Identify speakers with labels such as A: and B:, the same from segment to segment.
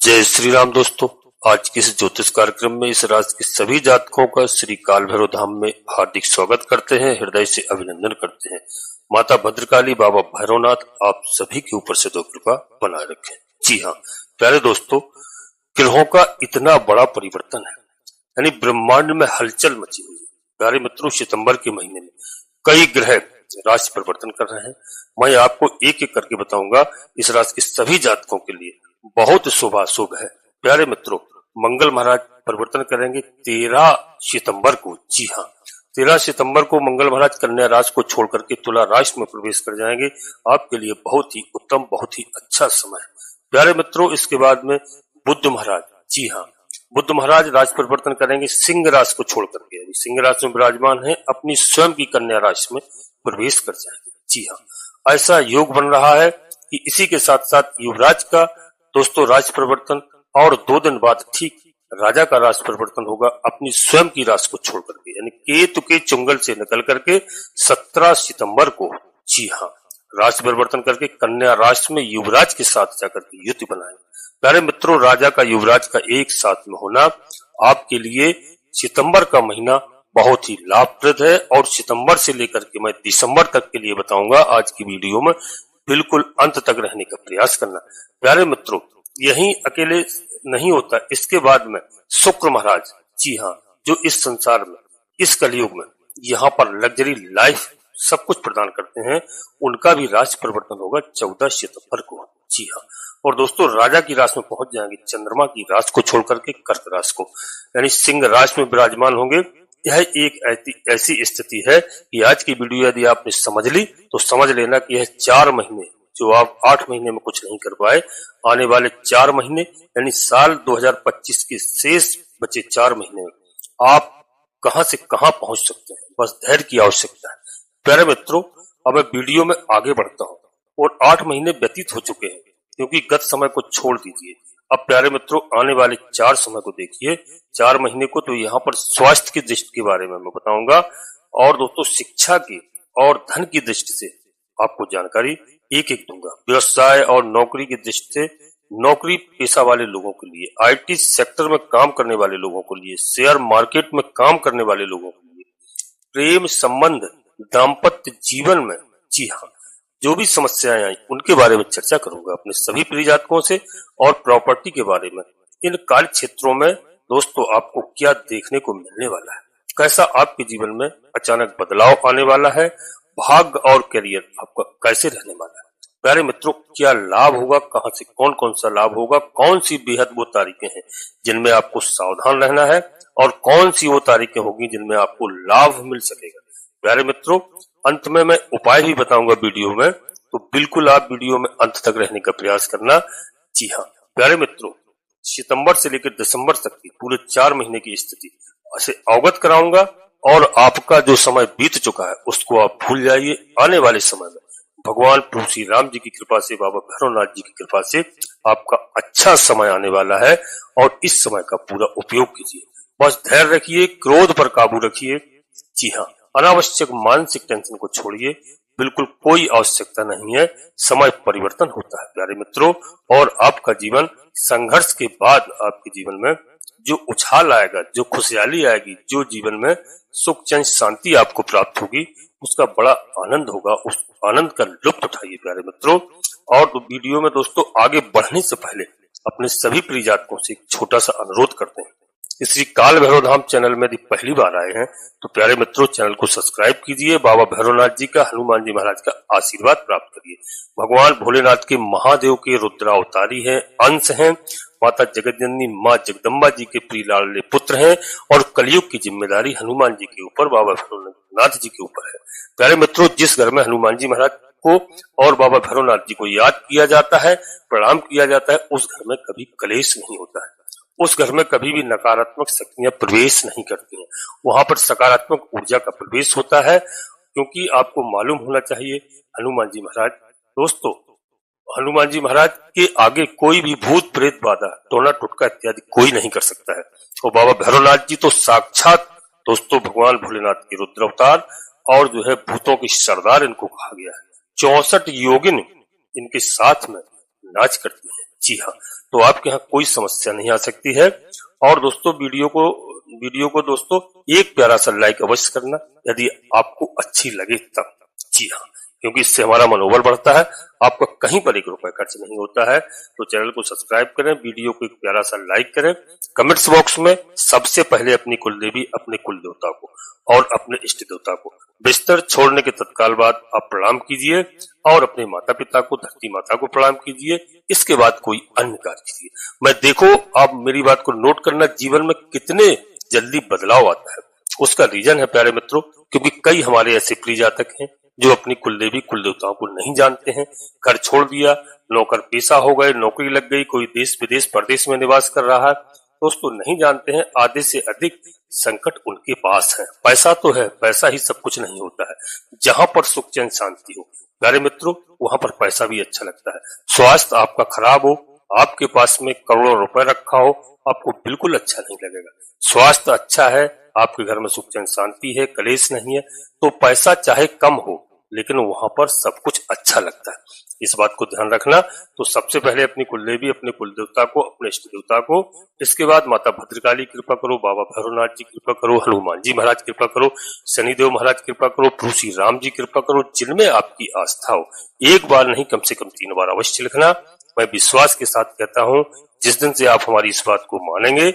A: जय श्री राम दोस्तों। आज के इस ज्योतिष कार्यक्रम में इस राशि के सभी जातकों का श्री काल भैरव धाम में हार्दिक स्वागत करते हैं, हृदय से अभिनंदन करते हैं। माता भद्रकाली, बाबा भैरवनाथ आप सभी के ऊपर से दो कृपा बनाए रखें। जी हाँ प्यारे दोस्तों, ग्रहों का इतना बड़ा परिवर्तन है, यानी ब्रह्मांड में हलचल मची हुई है। प्यारे मित्रों, सितंबर के महीने में कई ग्रह राशि परिवर्तन कर रहे हैं। मैं आपको एक एक करके बताऊंगा। इस राशि के सभी जातकों के लिए बहुत शुभाशुभ है। प्यारे मित्रों, मंगल महाराज परिवर्तन करेंगे 13 सितंबर को। जी हाँ, 13 सितंबर को मंगल महाराज कन्या राशि को छोड़ करके तुला राशि में प्रवेश कर जाएंगे। आपके लिए बहुत ही उत्तम, बहुत ही अच्छा समय है। प्यारे मित्रों, इसके बाद में बुध महाराज, जी हाँ, बुध महाराज राशि परिवर्तन करेंगे सिंह राशि को छोड़ करके। अभी सिंह राशि में विराजमान है, अपनी स्वयं की कन्या राशि में प्रवेश कर जाएंगे। जी हाँ, ऐसा योग बन रहा है कि इसी के साथ साथ युवराज का दोस्तों राशि परिवर्तन, और 2 दिन बाद ठीक राजा का राशि परिवर्तन होगा अपनी स्वयं की राशि को छोड़ करके, यानी केतु के चुंगल से निकल करके 17 सितंबर को, जी हाँ, राशि परिवर्तन करके कन्या राशि में युवराज के साथ जाकर के युति बनाएंगे। प्यारे मित्रों, राजा का युवराज का एक साथ में होना आपके लिए सितंबर का महीना बहुत ही लाभप्रद है, और सितंबर से लेकर के मैं दिसंबर तक के लिए बताऊंगा। आज की वीडियो में बिल्कुल अंत तक रहने का प्रयास करना। प्यारे मित्रों, यही अकेले नहीं होता, इसके बाद में शुक्र महाराज, जी हाँ, जो इस संसार में, इस कलयुग में यहाँ पर लग्जरी लाइफ सब कुछ प्रदान करते हैं, उनका भी राशि परिवर्तन होगा 14 सितंबर को। जी हाँ, और दोस्तों राजा की राशि में पहुंच जाएंगे चंद्रमा की राशि को छोड़ करके कर्क राशि को, यानी सिंह राशि में विराजमान होंगे। यह एक ऐसी स्थिति है कि आज की वीडियो यदि आपने समझ ली तो समझ लेना कि यह 4 महीने, जो आप 8 महीने में कुछ नहीं कर पाए, आने वाले 4 महीने यानी साल 2025 के शेष बचे 4 महीने में आप कहां से कहां पहुंच सकते हैं। बस धैर्य की आवश्यकता है। प्यारे मित्रों, अब मैं वीडियो में आगे बढ़ता हूं, और 8 महीने व्यतीत हो चुके हैं, क्योंकि गत समय को छोड़ दीजिए। अब प्यारे मित्रों, आने वाले 4 समय को देखिए, 4 महीने को। तो यहाँ पर स्वास्थ्य की दृष्टि के बारे में मैं बताऊंगा, और दोस्तों शिक्षा की और धन की दृष्टि से आपको जानकारी एक एक दूंगा। व्यवसाय और नौकरी की दृष्टि से, नौकरी पेशा वाले लोगों के लिए, आईटी सेक्टर में काम करने वाले लोगों के लिए, शेयर मार्केट में काम करने वाले लोगों के लिए, प्रेम संबंध, दाम्पत्य जीवन में, जी हाँ, जो भी समस्याएं आई उनके बारे में चर्चा करूंगा अपने सभी प्रिय जातकों से, और प्रॉपर्टी के बारे में। इन कार्य क्षेत्रों में दोस्तों आपको क्या देखने को मिलने वाला है, कैसा आपके जीवन में अचानक बदलाव आने वाला है, भाग्य और करियर आपका कैसे रहने वाला है। प्यारे मित्रों, क्या लाभ होगा, कहां से कौन कौन सा लाभ होगा, कौन सी बेहद वो तारीखें हैं जिनमें आपको सावधान रहना है, और कौन सी वो तारीखें होगी जिनमें आपको लाभ मिल सकेगा। प्यारे मित्रों, अंत में मैं उपाय भी बताऊंगा वीडियो में, तो बिल्कुल आप वीडियो में अंत तक रहने का प्रयास करना। जी हाँ प्यारे मित्रों, सितंबर से लेकर दिसंबर तक की पूरे 4 महीने की स्थिति से अवगत कराऊंगा, और आपका जो समय बीत चुका है उसको आप भूल जाइए। आने वाले समय में भगवान प्रभु श्री राम जी की कृपा से, बाबा भैरवनाथ जी की कृपा से आपका अच्छा समय आने वाला है, और इस समय का पूरा उपयोग कीजिए। बस धैर्य रखिए, क्रोध पर काबू रखिए। जी हाँ, अनावश्यक मानसिक टेंशन को छोड़िए, बिल्कुल कोई आवश्यकता नहीं है। समय परिवर्तन होता है प्यारे मित्रों, और आपका जीवन संघर्ष के बाद आपके जीवन में जो उछाल आएगा, जो खुशहाली आएगी, जो जीवन में सुख चैन शांति आपको प्राप्त होगी, उसका बड़ा आनंद होगा। उस आनंद का लुत्फ उठाइए प्यारे मित्रों। और तो वीडियो में दोस्तों आगे बढ़ने से पहले अपने सभी प्रिय जातकों से एक छोटा सा अनुरोध करते हैं। इस श्री काल भैरव धाम चैनल में यदि पहली बार आए हैं तो प्यारे मित्रों चैनल को सब्सक्राइब कीजिए। बाबा भैरवनाथ जी का, हनुमान जी महाराज का आशीर्वाद प्राप्त करिए। भगवान भोलेनाथ के, महादेव के रुद्रावतारी हैं, अंश हैं, माता जगतजननी माँ जगदम्बा जी के प्रिय लाडले पुत्र हैं, और कलयुग की जिम्मेदारी हनुमान जी के ऊपर, बाबा भैरवनाथ जी के ऊपर है। प्यारे मित्रों, जिस घर में हनुमान जी महाराज को और बाबा भैरवनाथ जी को याद किया जाता है, प्रणाम किया जाता है, उस घर में कभी कलेश नहीं होता है, उस घर में कभी भी नकारात्मक शक्तियां प्रवेश नहीं करती हैं, वहां पर सकारात्मक ऊर्जा का प्रवेश होता है। क्योंकि आपको मालूम होना चाहिए, हनुमान जी महाराज, दोस्तों हनुमान जी महाराज के आगे कोई भी भूत प्रेत बाधा, टोना टुटका इत्यादि कोई नहीं कर सकता है। और बाबा भैरवनाथ जी तो साक्षात दोस्तों भगवान भोलेनाथ के रुद्र अवतार, और जो है भूतों की सरदार इनको कहा गया है। 64 योगिन इनके साथ में नाच करती हैं। जी हाँ, तो आपके यहाँ कोई समस्या नहीं आ सकती है। और दोस्तों वीडियो को दोस्तों एक प्यारा सा लाइक अवश्य करना यदि आपको अच्छी लगे तब। जी हाँ, क्योंकि इससे हमारा मनोबल बढ़ता है, आपका कहीं पर 1 रुपया खर्च नहीं होता है। तो चैनल को सब्सक्राइब करें, वीडियो को एक प्यारा सा लाइक करें, कमेंट्स बॉक्स में सबसे पहले अपनी कुल देवी, अपने कुल देवता को और अपने इष्ट देवता को बिस्तर छोड़ने के तत्काल बाद आप प्रणाम कीजिए और अपने माता पिता को, धरती माता को प्रणाम कीजिए। इसके बाद कोई अन्य कार्य कीजिए। मैं देखो, आप मेरी बात को नोट करना, जीवन में कितने जल्दी बदलाव आता है। उसका रीजन है प्यारे मित्रों, क्योंकि कई हमारे ऐसे प्रिय जातक हैं जो अपनी कुल देवी कुल देवताओं को नहीं जानते हैं। घर छोड़ दिया, नौकर पेशा हो गए, नौकरी लग गई, कोई देश विदेश परदेश में निवास कर रहा है, दोस्तों नहीं जानते हैं आधे से अधिक संकट उनके पास है। पैसा तो है, पैसा ही सब कुछ नहीं होता है। जहां पर सुख चैन शांति हो प्यारे मित्रों, वहां पर पैसा भी अच्छा लगता है। स्वास्थ्य आपका खराब हो, आपके पास में करोड़ों रुपए रखा हो, आपको बिल्कुल अच्छा नहीं लगेगा। स्वास्थ्य अच्छा है, आपके घर में सुख चैन शांति है, कलेश नहीं है, तो पैसा चाहे कम हो लेकिन वहां पर सब कुछ अच्छा लगता है। इस बात को ध्यान रखना। तो सबसे पहले अपनी कुलदेवी, अपने कुल देवता को, अपने इष्ट देवता को, इसके बाद माता भद्रकाली कृपा करो, बाबा भैरवनाथ जी कृपा करो, हनुमान जी महाराज कृपा करो, शनिदेव महाराज कृपा करो, प्रभु श्री राम जी कृपा करो, जिनमें आपकी आस्था हो। एक बार नहीं, कम से कम 3 बार अवश्य लिखना। मैं विश्वास के साथ कहता हूँ, जिस दिन से आप हमारी इस बात को मानेंगे,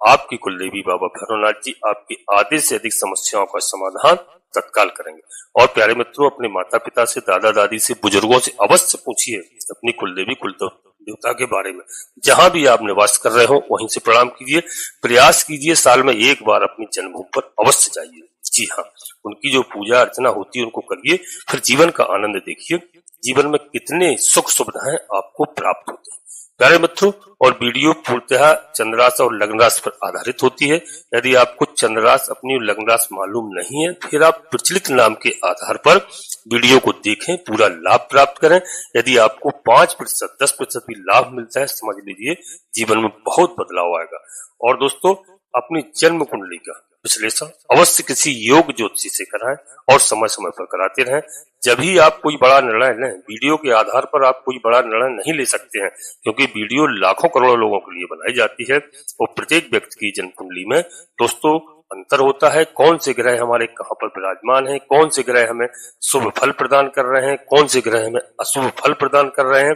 A: आपकी कुलदेवी बाबा भैरवनाथ जी आपकी आधे से अधिक समस्याओं का समाधान तत्काल करेंगे। और प्यारे मित्रों, अपने माता पिता से, दादा दादी से, बुजुर्गों से अवश्य पूछिए अपनी कुलदेवी कुल देवता के बारे में। जहां भी आप निवास कर रहे हो वहीं से प्रणाम कीजिए। प्रयास कीजिए साल में 1 बार अपनी जन्मभूमि पर अवश्य जाइए। जी हाँ, उनकी जो पूजा अर्चना होती है उनको करिए, फिर जीवन का आनंद देखिए। जीवन में कितने सुख सुविधाएं आपको प्राप्त होती है प्यारे मित्रों। और वीडियो पूर्णतः चंद्रास और लग्न राशि पर आधारित होती है। यदि आपको चंद्रास अपनी लग्न राशि मालूम नहीं है, फिर आप प्रचलित नाम के आधार पर वीडियो को देखें, पूरा लाभ प्राप्त करें। यदि आपको 5%, 10% भी लाभ मिलता है, समझ लीजिए जीवन में बहुत बदलाव आएगा। और दोस्तों, अपनी जन्म कुंडली का विश्लेषण अवश्य किसी योग ज्योतिषी से कराएं और समय समय पर कराते रहें। जब ही आप कोई बड़ा निर्णय लें, वीडियो के आधार पर आप कोई बड़ा निर्णय नहीं ले सकते हैं, क्योंकि वीडियो लाखों करोड़ों लोगों के लिए बनाई जाती है और प्रत्येक व्यक्ति की जन्म कुंडली में दोस्तों अंतर होता है। कौन से ग्रह हमारे कहां पर विराजमान हैं, कौन से ग्रह हमें शुभ फल प्रदान कर रहे हैं, कौन से ग्रह हमें अशुभ फल प्रदान कर रहे हैं।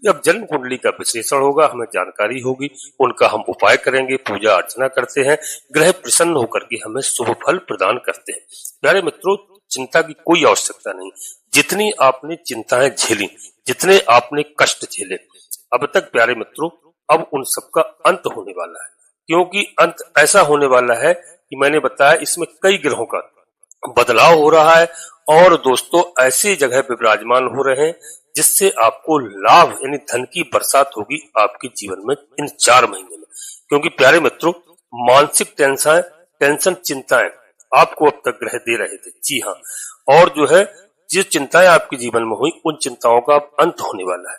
A: जब जन्म कुंडली का विश्लेषण होगा, हमें जानकारी होगी, उनका हम उपाय करेंगे, पूजा अर्चना करते हैं, ग्रह प्रसन्न होकर के हमें शुभ फल प्रदान करते हैं। प्यारे मित्रों, चिंता की कोई आवश्यकता नहीं। जितनी आपने चिंताएं झेली, जितने आपने कष्ट झेले अब तक प्यारे मित्रों, अब उन सबका अंत होने वाला है। क्योंकि अंत ऐसा होने वाला है कि मैंने बताया, इसमें कई ग्रहों का बदलाव हो रहा है और दोस्तों ऐसी जगह पे विराजमान हो रहे हैं जिससे आपको लाभ यानी धन की बरसात होगी आपके जीवन में इन 4 महीने में। क्योंकि प्यारे मित्रों, मानसिक टेंशन चिंताएं आपको अब तक ग्रह दे रहे थे। जी हाँ, और जो है जिस चिंताएं आपके जीवन में हुई, उन चिंताओं का अब अंत होने वाला है।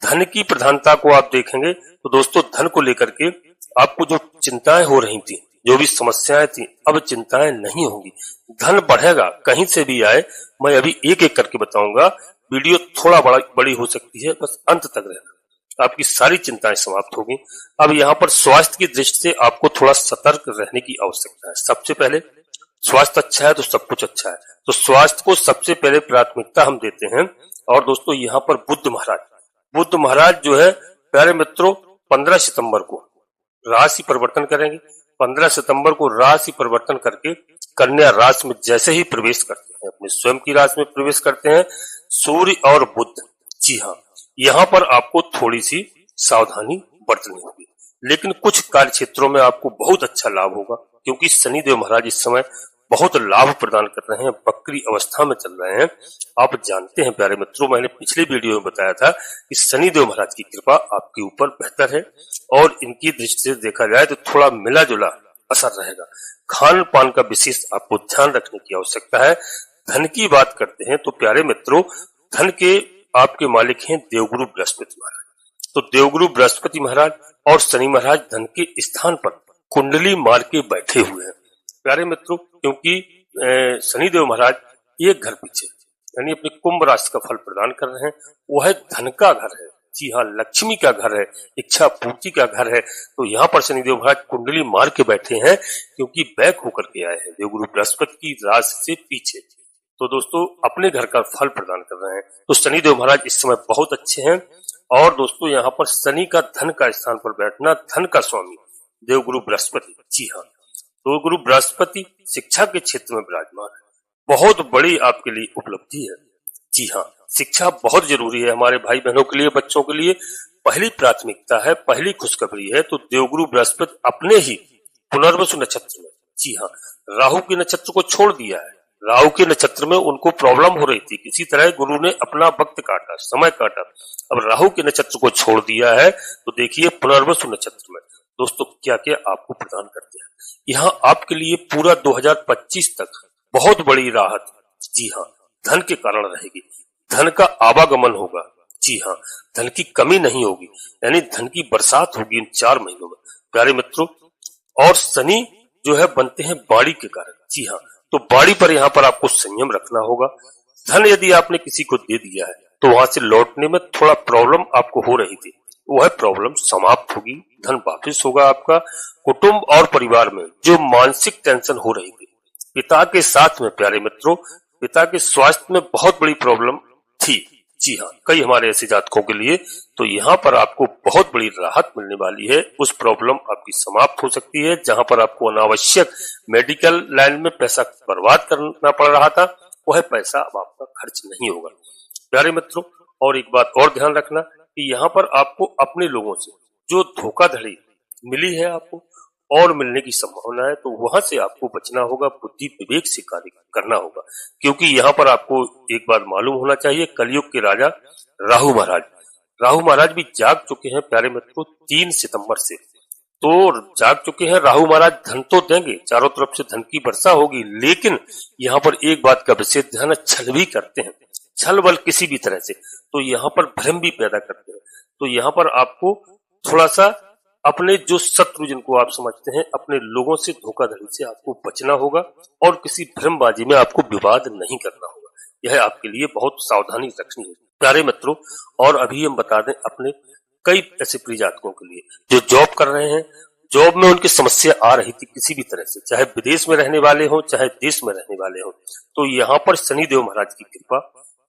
A: धन की प्रधानता को आप देखेंगे तो दोस्तों, धन को लेकर के आपको जो चिंताएं हो रही थी, जो भी समस्याएं थी, अब चिंताएं नहीं होंगी। धन बढ़ेगा, कहीं से भी आए। मैं अभी एक एक करके बताऊंगा। वीडियो थोड़ा बड़ी हो सकती है, बस अंत तक रहना, आपकी सारी चिंताएं समाप्त होगी। अब यहाँ पर स्वास्थ्य की दृष्टि से आपको थोड़ा सतर्क रहने की आवश्यकता है। सबसे पहले स्वास्थ्य अच्छा है तो सब कुछ अच्छा है, तो स्वास्थ्य को सबसे पहले प्राथमिकता हम देते हैं। और दोस्तों, यहाँ पर बुद्ध महाराज जो है प्यारे मित्रों, 15 सितंबर को राशि परिवर्तन करेंगे। 15 सितंबर को राशि परिवर्तन करके कन्या राशि में जैसे ही प्रवेश करते हैं, अपने स्वयं की राशि में प्रवेश करते हैं सूर्य और बुध। जी हाँ, यहाँ पर आपको थोड़ी सी सावधानी बरतनी होगी, लेकिन कुछ कार्य क्षेत्रों में आपको बहुत अच्छा लाभ होगा, क्योंकि शनिदेव महाराज इस समय बहुत लाभ प्रदान कर रहे हैं, वक्री अवस्था में चल रहे हैं। आप जानते हैं प्यारे मित्रों, मैंने पिछले वीडियो में बताया था कि शनिदेव महाराज की कृपा आपके ऊपर बेहतर है और इनकी दृष्टि से देखा जाए तो थोड़ा मिला जुला असर रहेगा। खान पान का विशेष आपको ध्यान रखने की आवश्यकता है। धन की बात करते हैं तो प्यारे मित्रों, धन के आपके मालिक हैं देवगुरु बृहस्पति महाराज। तो देवगुरु बृहस्पति महाराज और शनि महाराज धन के स्थान पर कुंडली मार के बैठे हुए हैं प्यारे मित्रों, क्योंकि शनिदेव महाराज एक घर पीछे यानी अपने कुंभ राशि का फल प्रदान कर रहे हैं। वह धन का घर है, जी हाँ, लक्ष्मी का घर है, इच्छा पूर्ति का घर है। तो यहाँ पर शनिदेव महाराज कुंडली मार के बैठे हैं, क्योंकि बैक होकर के आए हैं देवगुरु बृहस्पति की राशि से पीछे। तो दोस्तों अपने घर का फल प्रदान कर रहे हैं। तो शनिदेव महाराज इस समय बहुत अच्छे हैं। और दोस्तों यहाँ पर शनि का धन का स्थान पर बैठना, धन का स्वामी देवगुरु बृहस्पति, जी हाँ, तो गुरु बृहस्पति शिक्षा के क्षेत्र में विराजमान है। बहुत बड़ी आपके लिए उपलब्धि है। जी हाँ, शिक्षा बहुत जरूरी है हमारे भाई बहनों के लिए, बच्चों के लिए पहली प्राथमिकता है, पहली खुशखबरी है। तो देवगुरु बृहस्पति अपने ही पुनर्वसु नक्षत्र में, जी हाँ, राहु के नक्षत्र को छोड़ दिया है। राहु के नक्षत्र में उनको प्रॉब्लम हो रही थी, किसी तरह गुरु ने अपना वक्त काटा, समय काटा। अब राहु के नक्षत्र को छोड़ दिया है, तो देखिए पुनर्वसु नक्षत्र में दोस्तों क्या क्या आपको प्रदान करते हैं। यहाँ आपके लिए पूरा 2025 तक बहुत बड़ी राहत, जी हाँ, धन के कारण रहेगी। धन का आवागमन होगा, जी हाँ, धन की कमी नहीं होगी, यानी धन की बरसात होगी इन 4 महीनों में प्यारे मित्रों। और शनि जो है बनते हैं बाड़ी के कारण, जी हाँ, तो बाड़ी पर यहाँ पर आपको संयम रखना होगा। धन यदि आपने किसी को दे दिया है तो वहां से लौटने में थोड़ा प्रॉब्लम आपको हो रही थी, वह प्रॉब्लम समाप्त होगी, धन वापस होगा आपका। कुटुंब और परिवार में जो मानसिक टेंशन हो रही थी, पिता के साथ में प्यारे मित्रों, पिता के स्वास्थ्य में बहुत बड़ी प्रॉब्लम थी, जी हाँ, कई हमारे ऐसे जातकों के लिए, तो यहाँ पर आपको बहुत बड़ी राहत मिलने वाली है। उस प्रॉब्लम आपकी समाप्त हो सकती है। जहां पर आपको अनावश्यक मेडिकल लाइन में पैसा बर्बाद करना पड़ रहा था, वह पैसा अब आपका खर्च नहीं होगा प्यारे मित्रों। और एक बात और ध्यान रखना कि यहाँ पर आपको अपने लोगों से जो धोखाधड़ी मिली है आपको और मिलने की संभावना है, तो वहां से आपको बचना होगा, बुद्धि विवेक से कार्य करना होगा। क्योंकि यहाँ पर आपको एक बात मालूम होना चाहिए, कलयुग के राजा राहु महाराज भी जाग चुके हैं प्यारे मित्रों 3 सितंबर से। तो जाग चुके हैं राहु महाराज, धन तो देंगे, चारों तरफ से धन की वर्षा होगी, लेकिन यहाँ पर एक बात का विशेष ध्यान है, छल भी करते हैं, छल बल किसी भी तरह से, तो यहाँ पर भ्रम भी पैदा करते हैं। तो यहाँ पर आपको थोड़ा सा अपने जो शत्रु जिनको आप समझते हैं, अपने लोगों से धोखाधड़ी से आपको बचना होगा और किसी भ्रमबाजी में आपको विवाद नहीं करना होगा। यह आपके लिए बहुत सावधानी रखनी है प्यारे मित्रों। और अभी हम बता दें अपने कई ऐसे प्रिय जातकों के लिए जो जॉब कर रहे हैं, जॉब में उनकी समस्या आ रही थी किसी भी तरह से, चाहे विदेश में रहने वाले हो चाहे देश में रहने वाले हो, तो यहाँ पर शनिदेव महाराज की कृपा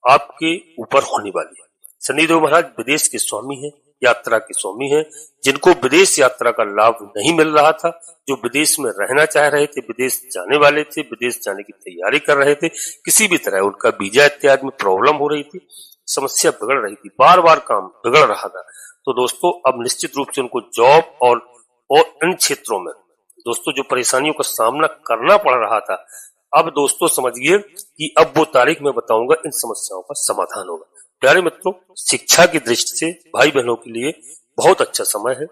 A: आपके ऊपर होने वाली है। शनिदेव महाराज विदेश के स्वामी हैं, यात्रा के स्वामी हैं। जिनको विदेश यात्रा का लाभ नहीं मिल रहा था, जो विदेश में रहना चाह रहे थे, विदेश जाने वाले थे, विदेश जाने की तैयारी कर रहे थे, किसी भी तरह उनका वीजा इत्यादि में प्रॉब्लम हो रही थी, समस्या बिगड़ रही थी, बार बार काम बिगड़ रहा था, तो दोस्तों अब निश्चित रूप से उनको जॉब और इन क्षेत्रों में दोस्तों जो परेशानियों का सामना करना पड़ रहा था, अब दोस्तों समझिए कि अब वो तारीख में बताऊंगा, इन समस्याओं का समाधान होगा प्यारे मित्रों। शिक्षा की दृष्टि से भाई बहनों के लिए बहुत अच्छा समय है।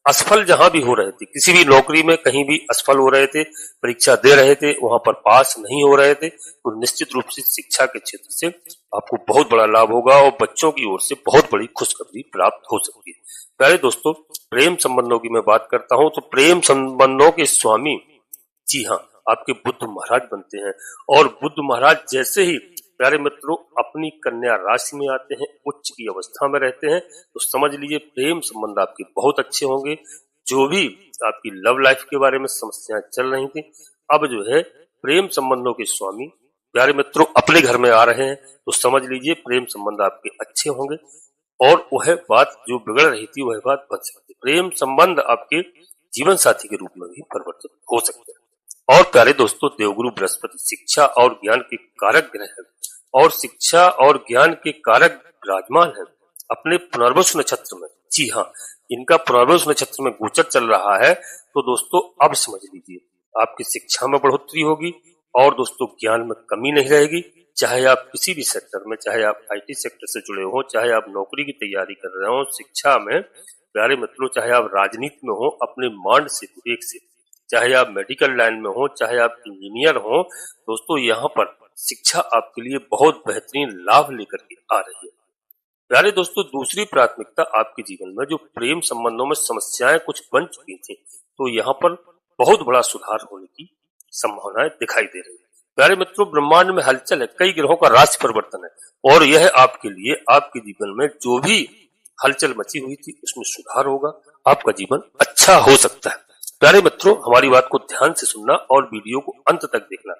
A: असफल जहां भी हो रहे थे, किसी भी नौकरी में कहीं भी असफल हो रहे थे, परीक्षा दे रहे थे, वहां पर पास नहीं हो रहे थे, तो निश्चित रूप से शिक्षा के क्षेत्र से आपको बहुत बड़ा लाभ होगा और बच्चों की ओर से बहुत बड़ी खुशखबरी प्राप्त हो सकती है प्यारे दोस्तों। प्रेम संबंधों की मैं बात करता हूं तो प्रेम संबंधों के स्वामी, जी हाँ, आपके बुध महाराज बनते हैं। और बुध महाराज जैसे ही प्यारे मित्रों अपनी कन्या राशि में आते हैं, उच्च की अवस्था में रहते हैं, तो समझ लीजिए प्रेम संबंध आपके बहुत अच्छे होंगे। जो भी आपकी लव लाइफ के बारे में समस्याएं चल रही थी, अब जो है प्रेम संबंधों के स्वामी प्यारे मित्रों अपने घर में आ रहे हैं, तो समझ लीजिए प्रेम संबंध आपके अच्छे होंगे और वह बात जो बिगड़ रही थी वह बात बच सकती है। प्रेम संबंध आपके जीवन साथी के रूप में भी परिवर्तित हो सकते हैं। और प्यारे दोस्तों देवगुरु बृहस्पति शिक्षा और ज्ञान के कारक ग्रह हैं और शिक्षा और ज्ञान के कारक विराजमान है अपने पुनर्वसु नक्षत्र में। जी हाँ, इनका पुनर्वसु नक्षत्र में गोचर चल रहा है, तो दोस्तों अब समझ लीजिए आपकी शिक्षा में बढ़ोतरी होगी और दोस्तों ज्ञान में कमी नहीं रहेगी। चाहे आप किसी भी सेक्टर में, चाहे आप IT सेक्टर से जुड़े हो, चाहे आप नौकरी की तैयारी कर रहे हो, शिक्षा में प्यारे मित्रों, चाहे आप राजनीति में हो अपने मांड से विवेक से, चाहे आप मेडिकल लाइन में हो, चाहे आप इंजीनियर हो, दोस्तों यहाँ पर शिक्षा आपके लिए बहुत बेहतरीन लाभ लेकर के आ रही है प्यारे दोस्तों। दूसरी प्राथमिकता आपके जीवन में जो प्रेम संबंधों में समस्याएं कुछ बन चुकी थी, तो यहाँ पर बहुत बड़ा सुधार होने की संभावनाएं दिखाई दे रही है प्यारे मित्रों। ब्रह्मांड में हलचल है, कई ग्रहों का राशि परिवर्तन है और यह आपके लिए आपके जीवन में जो भी हलचल मची हुई थी उसमें सुधार होगा, आपका जीवन अच्छा हो सकता है। प्यारे मित्रों, हमारी बात को ध्यान से सुनना और वीडियो को अंत तक देखना।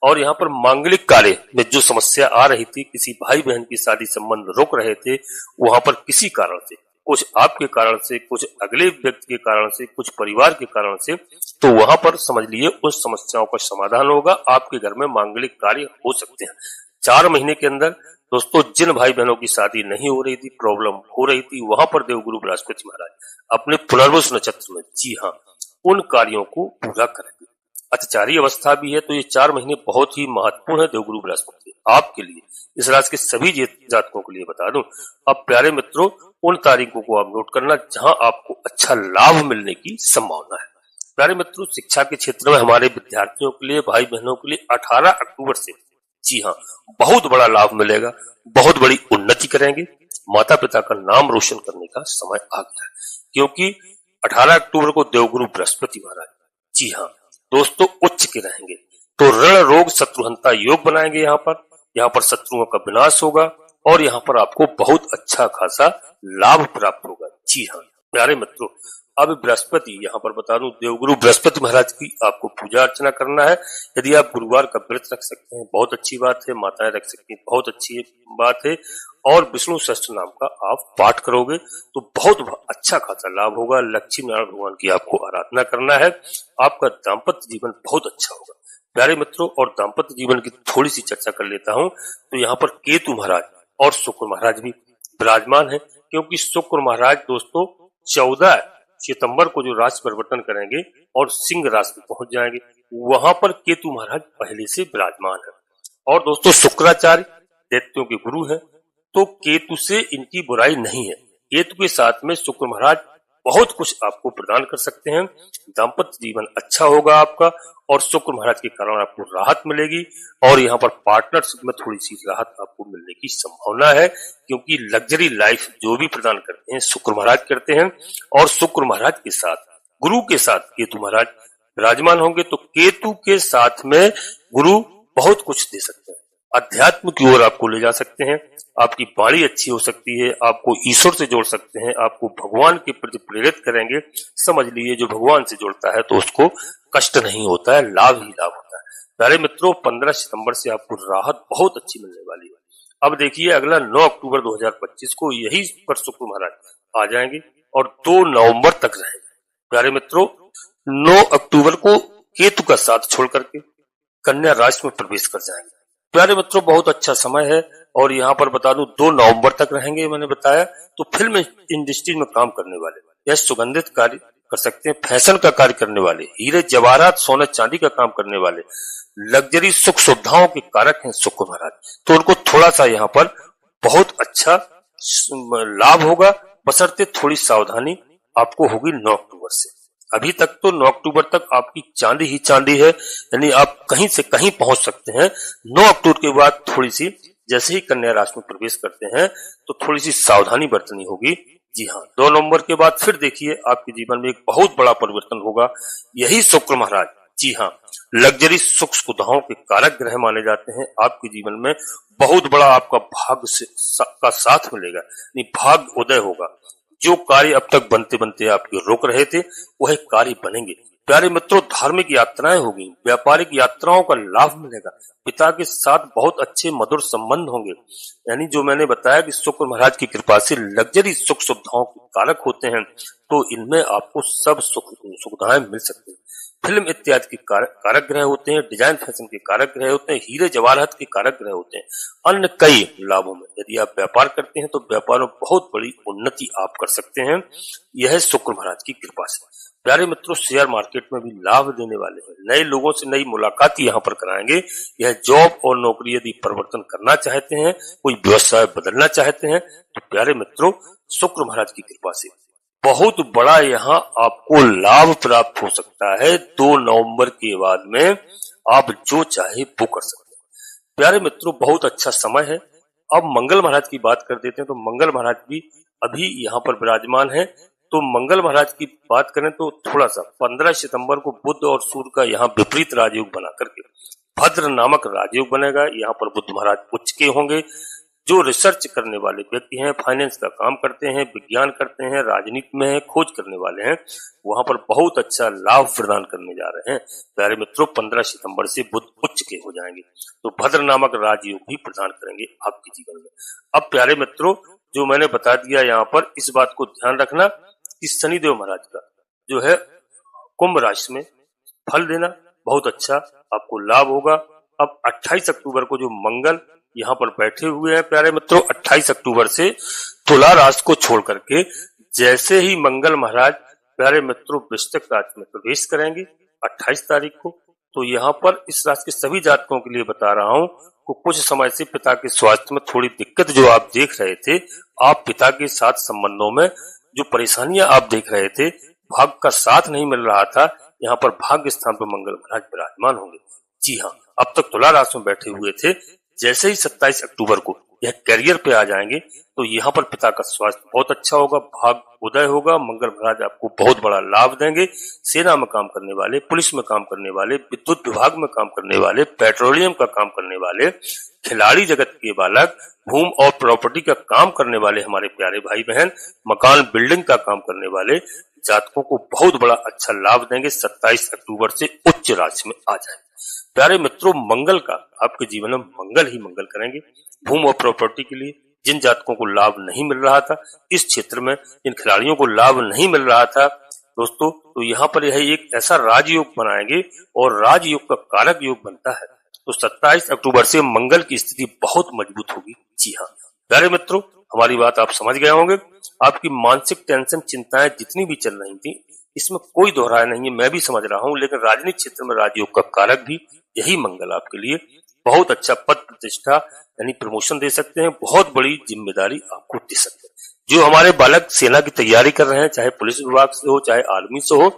A: और यहाँ पर मांगलिक कार्य में जो समस्या आ रही थी, किसी भाई बहन की शादी संबंध रुक रहे थे, वहां पर किसी कारण से, कुछ आपके कारण से, कुछ अगले व्यक्ति के कारण से, कुछ परिवार के कारण से, तो वहां पर समझ लिए उस समस्याओं का समाधान होगा। आपके घर में मांगलिक कार्य हो सकते हैं 4 महीने के अंदर। दोस्तों, जिन भाई बहनों की शादी नहीं हो रही थी, प्रॉब्लम हो रही थी, वहां पर देवगुरु बृहस्पति महाराज अपने पुनर्वसु नक्षत्र में, जी हाँ, उन कार्यों को पूरा करेंगे। अतिचारी अवस्था भी है, तो ये 4 महीने बहुत ही महत्वपूर्ण है देवगुरु बृहस्पति आपके लिए। इस राशि के सभी जातकों के लिए बता दूं। अब प्यारे मित्रों, उन तारीखों को आप नोट करना जहां आपको अच्छा लाभ मिलने की संभावना है। प्यारे मित्रों, शिक्षा के क्षेत्र में हमारे विद्यार्थियों के लिए, भाई बहनों के लिए 18 अक्टूबर से, जी हाँ, बहुत बड़ा लाभ मिलेगा, बहुत बड़ी उन्नति करेंगे, माता पिता का नाम रोशन करने का समय आ गया है, क्योंकि 18 अक्टूबर को देवगुरु बृहस्पति महाराज, जी हाँ दोस्तों, उच्च के रहेंगे। तो ऋण रोग शत्रुहंता योग बनाएंगे। यहाँ पर शत्रुओं का विनाश होगा और यहाँ पर आपको बहुत अच्छा खासा लाभ प्राप्त होगा। जी हाँ प्यारे मित्रों, अब बृहस्पति, यहाँ पर बता दूं, देवगुरु बृहस्पति महाराज की आपको पूजा अर्चना करना है। यदि आप गुरुवार का व्रत रख सकते हैं, बहुत अच्छी बात है, माताएं रख सकती हैं, बहुत अच्छी बात है, और विष्णु सहस्त्र नाम का आप पाठ करोगे तो बहुत अच्छा खासा लाभ होगा। लक्ष्मी नारायण भगवान की आपको आराधना करना है, आपका दाम्पत्य जीवन बहुत अच्छा होगा। प्यारे मित्रों, और दाम्पत्य जीवन की थोड़ी सी चर्चा कर लेता हूं। तो यहाँ पर केतु महाराज और शुक्र महाराज भी विराजमान है, क्योंकि शुक्र महाराज दोस्तों 14 सितंबर को जो राशि परिवर्तन करेंगे और सिंह राशि में पहुंच जाएंगे, वहां पर केतु महाराज पहले से विराजमान है। और दोस्तों, शुक्राचार्य दैत्यों के गुरु है, तो केतु से इनकी बुराई नहीं है। केतु के साथ में शुक्र महाराज बहुत कुछ आपको प्रदान कर सकते हैं। दाम्पत्य जीवन अच्छा होगा आपका, और शुक्र महाराज के कारण आपको राहत मिलेगी। और यहाँ पर पार्टनरशिप में थोड़ी सी राहत आपको मिलने की संभावना है, क्योंकि लग्जरी लाइफ जो भी प्रदान करते हैं शुक्र महाराज करते हैं। और शुक्र महाराज के साथ, गुरु के साथ केतु महाराज विराजमान होंगे, तो केतु के साथ में गुरु बहुत कुछ दे सकते हैं, अध्यात्म की ओर आपको ले जा सकते हैं, आपकी वाणी अच्छी हो सकती है, आपको ईश्वर से जोड़ सकते हैं, आपको भगवान के प्रति प्रेरित करेंगे। समझ लीजिए, जो भगवान से जुड़ता है तो उसको कष्ट नहीं होता है, लाभ ही लाभ होता है। प्यारे मित्रों, 15 सितंबर से आपको राहत बहुत अच्छी मिलने वाली है। अब देखिए, अगला 9 अक्टूबर 2025 को यही पर शुक्र महाराज आ जाएंगे और 2 नवंबर तक रहेंगे। प्यारे मित्रों, 9 अक्टूबर को केतु का साथ छोड़ करके कन्या राशि में प्रवेश कर जाएंगे। प्यारे मित्रों, बहुत अच्छा समय है। और यहाँ पर बता दूं, 2 नवंबर तक रहेंगे, मैंने बताया। तो फिल्म इंडस्ट्री में काम करने वाले, या सुगंधित कार्य कर सकते हैं, फैशन का कार्य करने वाले, हीरे जवाहरात सोना चांदी का काम करने वाले, लग्जरी सुख सुविधाओं के कारक हैं शुक्र महाराज, तो उनको थोड़ा सा यहाँ पर बहुत अच्छा लाभ होगा, बशर्ते थोड़ी सावधानी आपको होगी 9 अक्टूबर से। अभी तक तो 9 अक्टूबर तक आपकी चांदी ही चांदी है, यानी आप कहीं से कहीं पहुंच सकते हैं। 9 अक्टूबर के बाद थोड़ी सी, जैसे ही कन्या राशि में प्रवेश करते हैं तो थोड़ी सी सावधानी बरतनी होगी। जी हाँ, 2 नवंबर के बाद फिर देखिए, आपके जीवन में एक बहुत बड़ा परिवर्तन होगा। यही शुक्र महाराज, जी हाँ, लग्जरी सुख सुविधाओं के कारक ग्रह माने जाते हैं। आपके जीवन में बहुत बड़ा आपका भाग्य का साथ मिलेगा, यानी भाग्य उदय होगा। जो कार्य अब तक बनते बनते आपके रुक रहे थे, वह कार्य बनेंगे। प्यारे मित्रों, धार्मिक यात्राएं होगी, व्यापारिक यात्राओं का लाभ मिलेगा, पिता के साथ बहुत अच्छे मधुर संबंध होंगे। यानी जो मैंने बताया कि शुक्र महाराज की कृपा से लग्जरी सुख सुविधाओं के कारक होते हैं, तो इनमें आपको सब सुख सुविधाएं मिल सकती हैं। फिल्म इत्यादि के कारक ग्रह होते हैं, डिजाइन फैशन के कारक ग्रह होते हैं, हीरे जवाहरात के कारक ग्रह होते हैं। अन्य कई लाभों में, यदि आप व्यापार करते हैं तो व्यापार में बहुत बड़ी उन्नति आप कर सकते हैं, यह शुक्र महाराज की कृपा से। प्यारे मित्रों, शेयर मार्केट में भी लाभ देने वाले हैं, नए लोगों से नई मुलाकात यहाँ पर कराएंगे। यह जॉब और नौकरी यदि परिवर्तन करना चाहते हैं, कोई व्यवसाय बदलना चाहते हैं, तो प्यारे मित्रों, शुक्र महाराज की कृपा से बहुत बड़ा यहाँ आपको लाभ प्राप्त हो सकता है। 2 नवंबर के बाद में आप जो चाहे वो कर सकते हैं। प्यारे मित्रों, बहुत अच्छा समय है। अब मंगल महाराज की बात कर देते हैं, तो मंगल महाराज भी अभी यहाँ पर विराजमान है। तो मंगल महाराज की बात करें तो थोड़ा सा 15 सितंबर को बुध और सूर्य का यहाँ विपरीत राजयोग बना करके भद्र नामक राजयोग बनेगा। यहाँ पर बुध महाराज उच्च के होंगे, जो रिसर्च करने वाले व्यक्ति हैं, फाइनेंस का काम करते हैं, विज्ञान करते हैं, राजनीति में है, खोज करने वाले हैं, वहां पर बहुत अच्छा लाभ प्रदान करने जा रहे हैं। प्यारे मित्रों, 15 सितंबर से बुध उच्च के हो जाएंगे, तो भद्र नामक राजयोग भी प्रदान करेंगे आपके जीवन में। अब प्यारे मित्रों, जो मैंने बता दिया यहाँ पर, इस बात को ध्यान रखना कि शनिदेव महाराज का जो है कुंभ राशि में फल देना बहुत अच्छा आपको लाभ होगा। अब 28 अक्टूबर को जो मंगल यहाँ पर बैठे हुए हैं प्यारे मित्रों, 28 अक्टूबर से तुला राशि को छोड़ करके जैसे ही मंगल महाराज प्यारे मित्रों वृश्चिक राशि में प्रवेश करेंगे 28 तारीख को, तो यहाँ पर इस राशि के सभी जातकों के लिए बता रहा हूँ को कुछ समय से पिता के स्वास्थ्य में थोड़ी दिक्कत जो आप देख रहे थे, आप पिता के साथ संबंधों में जो परेशानियां आप देख रहे थे, भाग्य का साथ नहीं मिल रहा था, यहाँ पर भाग्य स्थान पर मंगल महाराज विराजमान होंगे। जी हाँ, अब तक तुला राशि में बैठे हुए थे, जैसे ही 27 अक्टूबर को यह करियर पे आ जाएंगे तो यहाँ पर पिता का स्वास्थ्य बहुत अच्छा होगा, भाग्य उदय होगा, मंगल महाराज आपको बहुत बड़ा लाभ देंगे। सेना में काम करने वाले, पुलिस में काम करने वाले, विद्युत विभाग में काम करने वाले, पेट्रोलियम का काम करने वाले, खिलाड़ी जगत के बालक, भूमि और प्रॉपर्टी का काम करने वाले हमारे प्यारे भाई बहन, मकान बिल्डिंग का काम करने वाले जातकों को बहुत बड़ा अच्छा लाभ देंगे। 27 अक्टूबर से उच्च राशि में आ जाएंगे। प्यारे मित्रों, मंगल का आपके जीवन में मंगल ही मंगल करेंगे। भूमि और प्रॉपर्टी के लिए जिन जातकों को लाभ नहीं मिल रहा था, इस क्षेत्र में जिन खिलाड़ियों को लाभ नहीं मिल रहा था दोस्तों, तो यहाँ पर यह एक ऐसा राजयोग बनाएंगे और राजयोग का कारक योग बनता है, तो 27 अक्टूबर से मंगल की स्थिति बहुत मजबूत होगी। जी हाँ प्यारे मित्रों, हमारी बात आप समझ गए होंगे। आपकी मानसिक टेंशन, चिंताएं जितनी भी चल रही थी, इसमें कोई दोहराया नहीं है, मैं भी समझ रहा हूँ, लेकिन राजनीतिक क्षेत्र में राजयोग का कारक भी यही मंगल आपके लिए बहुत अच्छा पद प्रतिष्ठा यानी प्रमोशन दे सकते हैं, बहुत बड़ी जिम्मेदारी आपको दे सकते हैं। जो हमारे बालक सेना की तैयारी कर रहे हैं, चाहे पुलिस विभाग से हो चाहे आर्मी से हो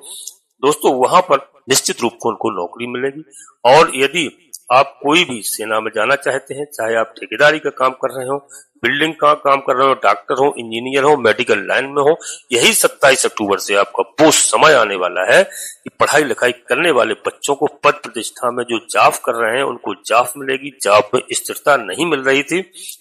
A: दोस्तों, वहां पर निश्चित रूप से उनको नौकरी मिलेगी। और यदि आप कोई भी सेना में जाना चाहते हैं, चाहे आप ठेकेदारी का काम कर रहे हो, बिल्डिंग का काम कर रहे हो, डॉक्टर हो, इंजीनियर हो, मेडिकल लाइन में हो, यही 27 अक्टूबर से आपका वो समय आने वाला है कि पढ़ाई लिखाई करने वाले बच्चों को पद प्रतिष्ठा में जो जॉब कर रहे हैं उनको जॉब मिलेगी। जॉब में स्थिरता नहीं मिल रही थी,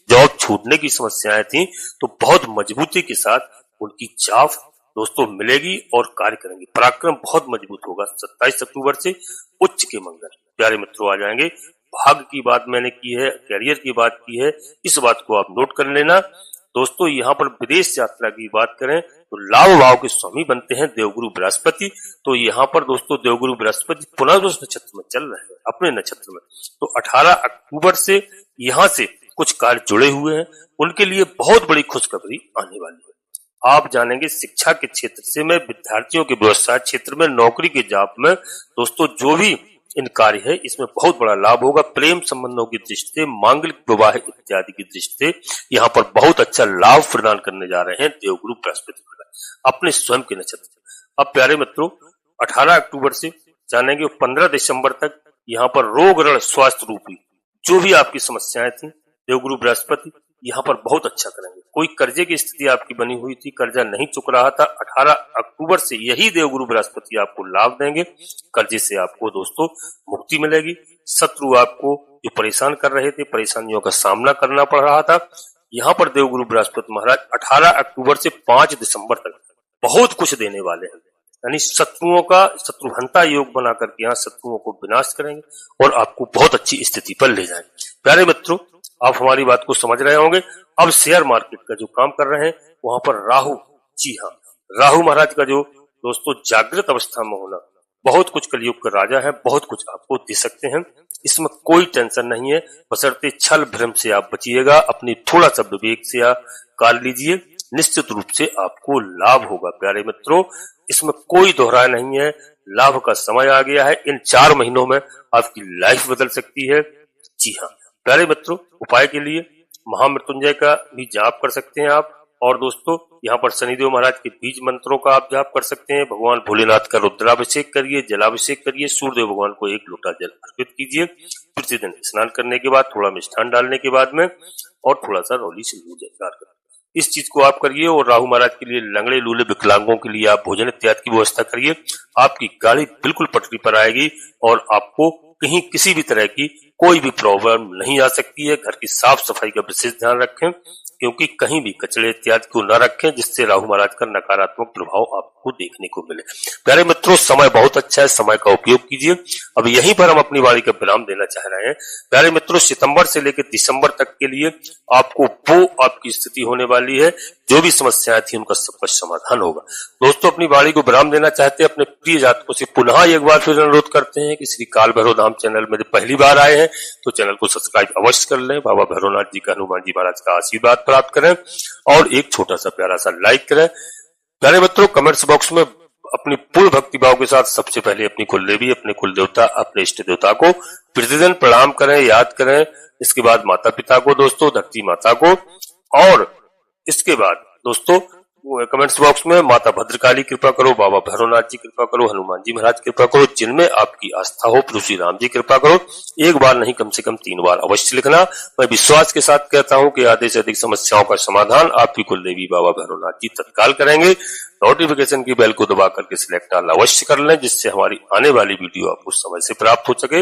A: जॉब छूटने की समस्याएं थी, तो बहुत मजबूती के साथ उनकी जॉब दोस्तों मिलेगी और कार्य करेंगे। पराक्रम बहुत मजबूत होगा। 27 अक्टूबर से उच्च के मंगल प्यारे मित्रों आ जाएंगे। भाग्य की बात मैंने की है, कैरियर की बात की है, इस बात को आप नोट कर लेना दोस्तों। यहाँ पर विदेश यात्रा की बात करें तो लाभ भाव के स्वामी बनते हैं देवगुरु बृहस्पति। तो यहाँ पर दोस्तों देवगुरु बृहस्पति पुनर्वसु नक्षत्र में चल रहे हैं, अपने नक्षत्र में। तो 18 अक्टूबर से यहाँ से कुछ कार्य जुड़े हुए हैं, उनके लिए बहुत बड़ी खुशखबरी आने वाली है। आप जानेंगे शिक्षा के क्षेत्र से में, विद्यार्थियों के व्यवसाय क्षेत्र में, नौकरी के जॉब में दोस्तों जो भी इन कार्य है इसमें बहुत बड़ा लाभ होगा। प्रेम संबंधों की दृष्टि से, मांगलिक विवाह इत्यादि की दृष्टि से यहाँ पर बहुत अच्छा लाभ प्रदान करने जा रहे हैं देवगुरु बृहस्पति अपने स्वयं के नक्षत्र। अब प्यारे मित्रों 18 अक्टूबर से जानेंगे 15 दिसंबर तक यहाँ पर रोग ऋण स्वास्थ्य रूपी जो भी आपकी समस्याएं थी, देवगुरु बृहस्पति यहाँ पर बहुत अच्छा करेंगे। कोई कर्जे की स्थिति आपकी बनी हुई थी, कर्जा नहीं चुक रहा था, 18 अक्टूबर से यही देवगुरु बृहस्पति आपको लाभ देंगे। कर्जे से आपको दोस्तों मुक्ति मिलेगी। शत्रु आपको जो परेशान कर रहे थे, परेशानियों का सामना करना पड़ रहा था, यहाँ पर देवगुरु बृहस्पति महाराज 18 अक्टूबर से 5 दिसंबर तक बहुत कुछ देने वाले हैं। यानी शत्रुओं का शत्रुहंता योग बना करके यहाँ शत्रुओं को विनाश करेंगे और आपको बहुत अच्छी स्थिति पर ले जाएंगे। प्यारे मित्रों, आप हमारी बात को समझ रहे होंगे। अब शेयर मार्केट का जो काम कर रहे हैं वहां पर राहु, जी हाँ, राहु महाराज का जो दोस्तों जागृत अवस्था में होना, बहुत कुछ कलयुग का राजा है, बहुत कुछ आपको दे सकते हैं, इसमें कोई टेंशन नहीं है। बशर्ते छल भ्रम से आप बचिएगा, अपनी थोड़ा सा विवेक से आप काल लीजिए, निश्चित रूप से आपको लाभ होगा। प्यारे मित्रों, इसमें कोई दोहराया नहीं है, लाभ का समय आ गया है। इन 4 महीनों में आपकी लाइफ बदल सकती है। जी हाँ प्यारे मित्रों, उपाय के लिए महामृत्युंजय का भी जाप कर सकते हैं आप, और दोस्तों यहाँ पर शनिदेव महाराज के बीज मंत्रों का आप जाप कर सकते हैं। भगवान भोलेनाथ का रुद्राभिषेक करिए, जलाभिषेक करिए, सूर्यदेव भगवान को 1 लोटा जल अर्पित कीजिए। प्रतिदिन स्नान करने के बाद, थोड़ा मिष्ठान डालने के बाद में, और थोड़ा सा रौली सिंदूर जयकार करें। इस चीज को आप करिए। और राहु महाराज के लिए, लंगड़े लूले विकलांगों के लिए आप भोजन इत्यादि की व्यवस्था करिए। आपकी गाड़ी बिल्कुल पटरी पर आएगी और आपको कहीं किसी भी तरह की कोई भी प्रॉब्लम नहीं आ सकती है। घर की साफ सफाई का विशेष ध्यान रखें, क्योंकि कहीं भी कचड़े इत्यादि को न रखें जिससे राहु महाराज का नकारात्मक प्रभाव आपको देखने को मिले। प्यारे मित्रों, समय बहुत अच्छा है, समय का उपयोग कीजिए। अब यहीं पर हम अपनी वाणी का विराम देना चाह रहे हैं। प्यारे मित्रों, सितंबर से लेकर दिसंबर तक के लिए आपको वो आपकी स्थिति होने वाली है, जो भी समस्याएं थी उनका सबका समाधान होगा। दोस्तों, अपनी वाणी को विराम देना चाहते हैं, अपने प्रिय जातकों से पुनः एक बार फिर अनुरोध करते हैं कि श्री काल भैरव धाम चैनल में पहली बार आए हैं तो चैनल को सब्सक्राइब अवश्य कर लें। बाबा भैरवनाथ जी का, हनुमान जी महाराज का आशीर्वाद प्राप्त करें और एक छोटा सा प्यारा सा लाइक करें। प्यारे मित्रों, कमेंट्स बॉक्स में अपनी पूर्ण भक्ति भाव के साथ सबसे पहले अपनी कुलदेवी, अपने कुल देवता, अपने इष्ट देवता को प्रतिदिन प्रणाम करें, याद करें। इसके बाद माता पिता को दोस्तों, धरती माता को, और इसके बाद दोस्तों कमेंट्स बॉक्स में माता भद्रकाली कृपा करो, बाबा भैरवनाथ जी कृपा करो, हनुमान जी महाराज कृपा करो, जिनमें आपकी आस्था हो, प्रभु श्री राम जी कृपा करो। एक बार नहीं, कम से कम 3 बार अवश्य लिखना। मैं विश्वास के साथ कहता हूं कि आधे से अधिक समस्याओं का समाधान आपकी कुलदेवी बाबा भैरवनाथ जी तत्काल करेंगे। नोटिफिकेशन की बेल को दबा करके सिलेक्ट ऑल अवश्य कर लें, जिससे हमारी आने वाली वीडियो आपको समय से प्राप्त हो सके।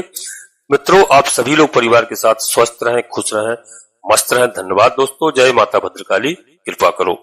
A: मित्रों, आप सभी लोग परिवार के साथ स्वस्थ रहें, खुश रहें, मस्त रहें। धन्यवाद दोस्तों। जय माता भद्रकाली, कृपा करो।